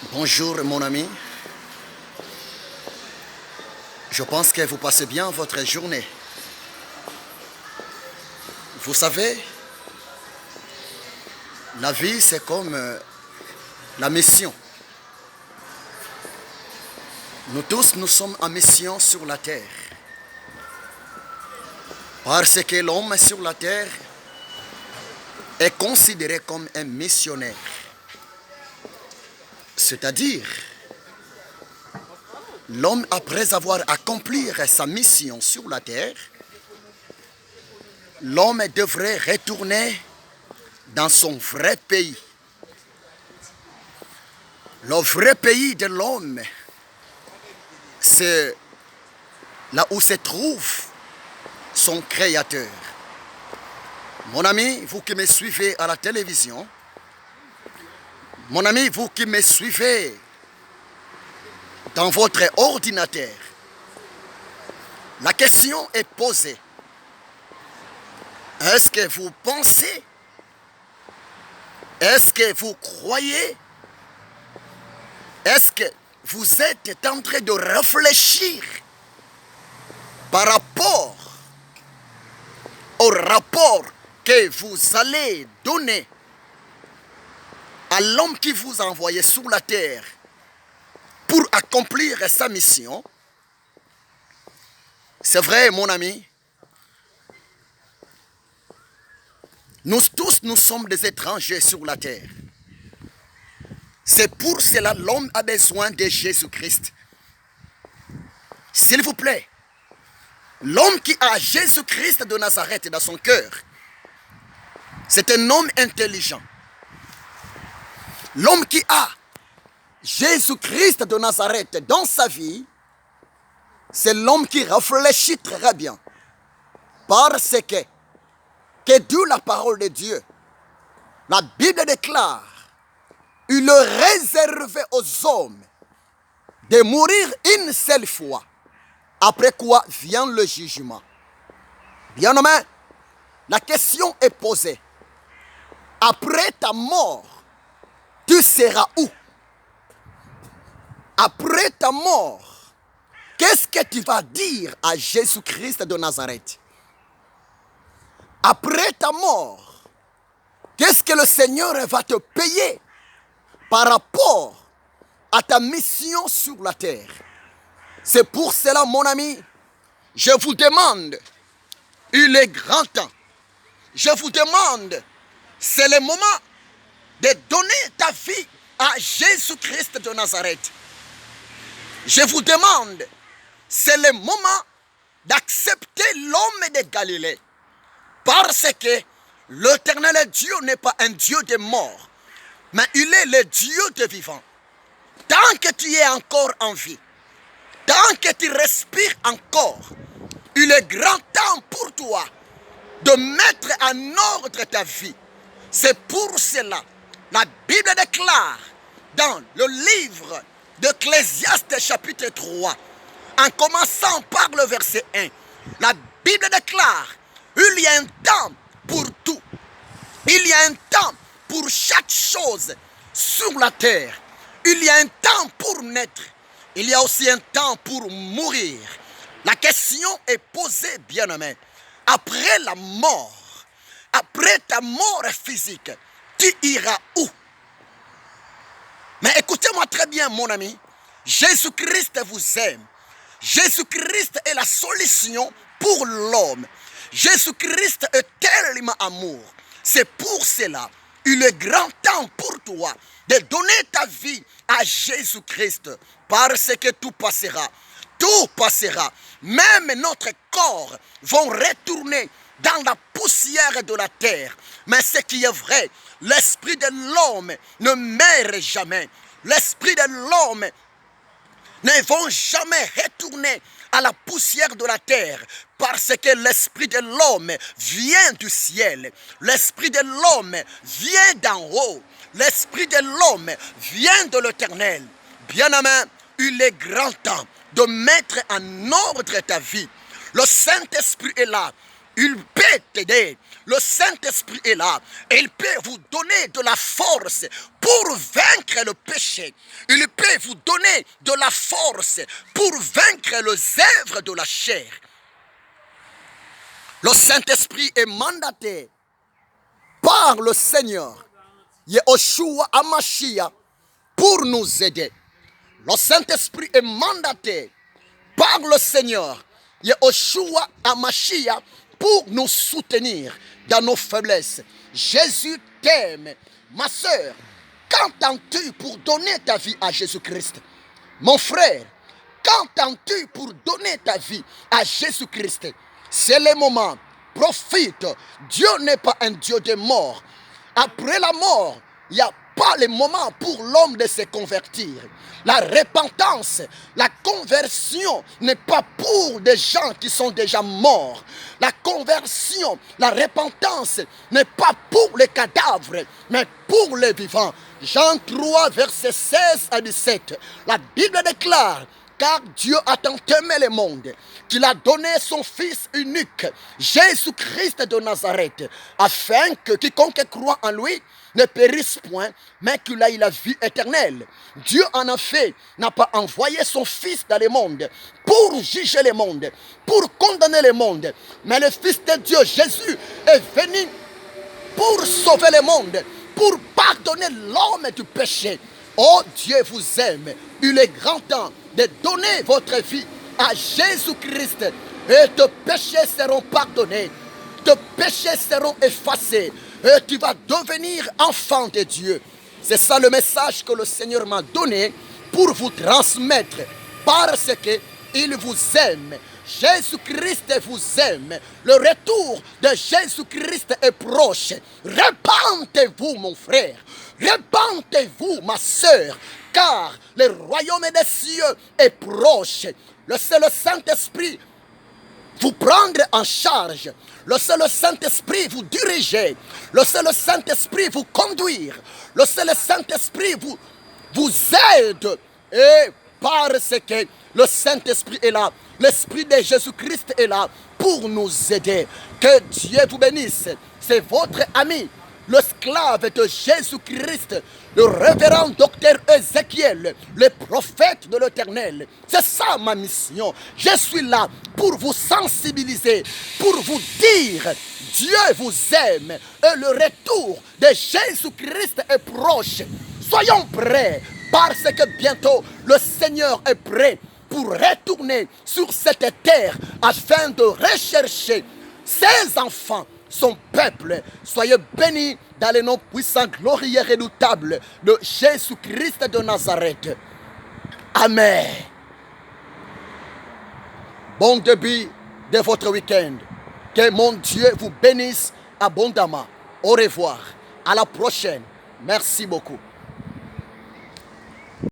Bonjour mon ami, je pense que vous passez bien votre journée. Vous savez, la vie c'est comme la mission. Nous tous nous sommes en mission sur la terre. Parce que l'homme sur la terre est considéré comme un missionnaire. C'est-à-dire, l'homme après avoir accompli sa mission sur la terre, l'homme devrait retourner dans son vrai pays. Le vrai pays de l'homme, c'est là où se trouve son créateur. Mon ami, vous qui me suivez à la télévision, mon ami, vous qui me suivez dans votre ordinateur, la question est posée. Est-ce que vous pensez? Est-ce que vous croyez? Est-ce que vous êtes en train de réfléchir par rapport au rapport que vous allez donner à l'homme qui vous a envoyé sur la terre pour accomplir sa mission? C'est vrai, mon ami. Nous tous, nous sommes des étrangers sur la terre. C'est pour cela que l'homme a besoin de Jésus-Christ. S'il vous plaît, l'homme qui a Jésus-Christ de Nazareth dans son cœur, c'est un homme intelligent. L'homme qui a Jésus-Christ de Nazareth dans sa vie, c'est l'homme qui réfléchit très bien. Parce que Dieu, la parole de Dieu, la Bible déclare, il est réservé aux hommes de mourir une seule fois, après quoi vient le jugement. Bien nommé, la question est posée. Après ta mort, tu seras où? Après ta mort, qu'est-ce que tu vas dire à Jésus-Christ de Nazareth? Après ta mort, qu'est-ce que le Seigneur va te payer par rapport à ta mission sur la terre? C'est pour cela, mon ami, je vous demande, il est grand temps. Je vous demande, c'est le moment de donner ta vie à Jésus-Christ de Nazareth. Je vous demande, c'est le moment d'accepter l'homme de Galilée. Parce que l'Éternel Dieu n'est pas un Dieu de mort, mais il est le Dieu de vivant. Tant que tu es encore en vie, tant que tu respires encore, il est grand temps pour toi de mettre en ordre ta vie. C'est pour cela, la Bible déclare dans le livre d'Ecclésiaste chapitre 3, en commençant par le verset 1, la Bible déclare, il y a un temps pour tout. Il y a un temps pour chaque chose sur la terre. Il y a un temps pour naître. Il y a aussi un temps pour mourir. La question est posée, bien-aimé. Après la mort, après ta mort physique, tu iras où? Mais écoutez-moi très bien, mon ami. Jésus-Christ vous aime. Jésus-Christ est la solution pour l'homme. Jésus-Christ est tellement amour. C'est pour cela, il est grand temps pour toi de donner ta vie à Jésus-Christ. Parce que tout passera. Tout passera. Même notre corps vont retourner dans la poussière de la terre. Mais ce qui est vrai, l'esprit de l'homme ne meurt jamais. L'esprit de l'homme ne vont jamais retourner à la poussière de la terre, parce que l'esprit de l'homme vient du ciel. L'esprit de l'homme vient d'en haut. L'esprit de l'homme vient de l'Éternel. Bien-aimé, il est grand temps de mettre en ordre ta vie. Le Saint-Esprit est là. Il peut t'aider. Le Saint-Esprit est là. Et il peut vous donner de la force pour vaincre le péché. Il peut vous donner de la force pour vaincre les œuvres de la chair. Le Saint-Esprit est mandaté par le Seigneur Yehoshua Hamashiach pour nous aider. Le Saint-Esprit est mandaté par le Seigneur Yehoshua Hamashiach pour nous soutenir dans nos faiblesses. Jésus t'aime, ma soeur. Qu'entends-tu pour donner ta vie à Jésus-Christ? Mon frère, qu'entends-tu pour donner ta vie à Jésus-Christ? C'est le moment. Profite. Dieu n'est pas un Dieu de mort. Après la mort, il n'y a pas le moment pour l'homme de se convertir. La repentance, la conversion n'est pas pour des gens qui sont déjà morts. La conversion, la repentance n'est pas pour les cadavres, mais pour les vivants. Jean 3, versets 16 à 17. La Bible déclare: car Dieu a tant aimé le monde qu'il a donné son Fils unique, Jésus-Christ de Nazareth, afin que quiconque croit en lui ne périsse point, mais qu'il ait la vie éternelle. Dieu en effet n'a pas envoyé son Fils dans le monde pour juger le monde, pour condamner le monde, mais le Fils de Dieu, Jésus, est venu pour sauver le monde, pour pardonner l'homme du péché. Oh, Dieu vous aime. Il est grand temps de donner votre vie à Jésus-Christ et tes péchés seront pardonnés, tes péchés seront effacés et tu vas devenir enfant de Dieu. C'est ça le message que le Seigneur m'a donné pour vous transmettre, parce qu'il vous aime. Jésus-Christ vous aime. Le retour de Jésus-Christ est proche. Repentez-vous, mon frère. Repentez-vous, ma soeur, car le royaume des cieux est proche. C'est le Saint-Esprit vous prendre en charge. Le seul Saint-Esprit vous diriger. Le seul Saint-Esprit vous conduire. Le seul Saint-Esprit vous aide. Et parce que le Saint-Esprit est là, l'Esprit de Jésus-Christ est là pour nous aider. Que Dieu vous bénisse. C'est votre ami, l'esclave de Jésus-Christ, le révérend docteur Ézéchiel, le prophète de l'Éternel. C'est ça ma mission. Je suis là pour vous sensibiliser, pour vous dire: Dieu vous aime et le retour de Jésus-Christ est proche. Soyons prêts, parce que bientôt le Seigneur est prêt pour retourner sur cette terre afin de rechercher ses enfants, son peuple. Soyez bénis dans le nom puissant, glorieux et redoutable de Jésus-Christ de Nazareth. Amen. Bon début de votre week-end. Que mon Dieu vous bénisse abondamment. Au revoir. À la prochaine. Merci beaucoup.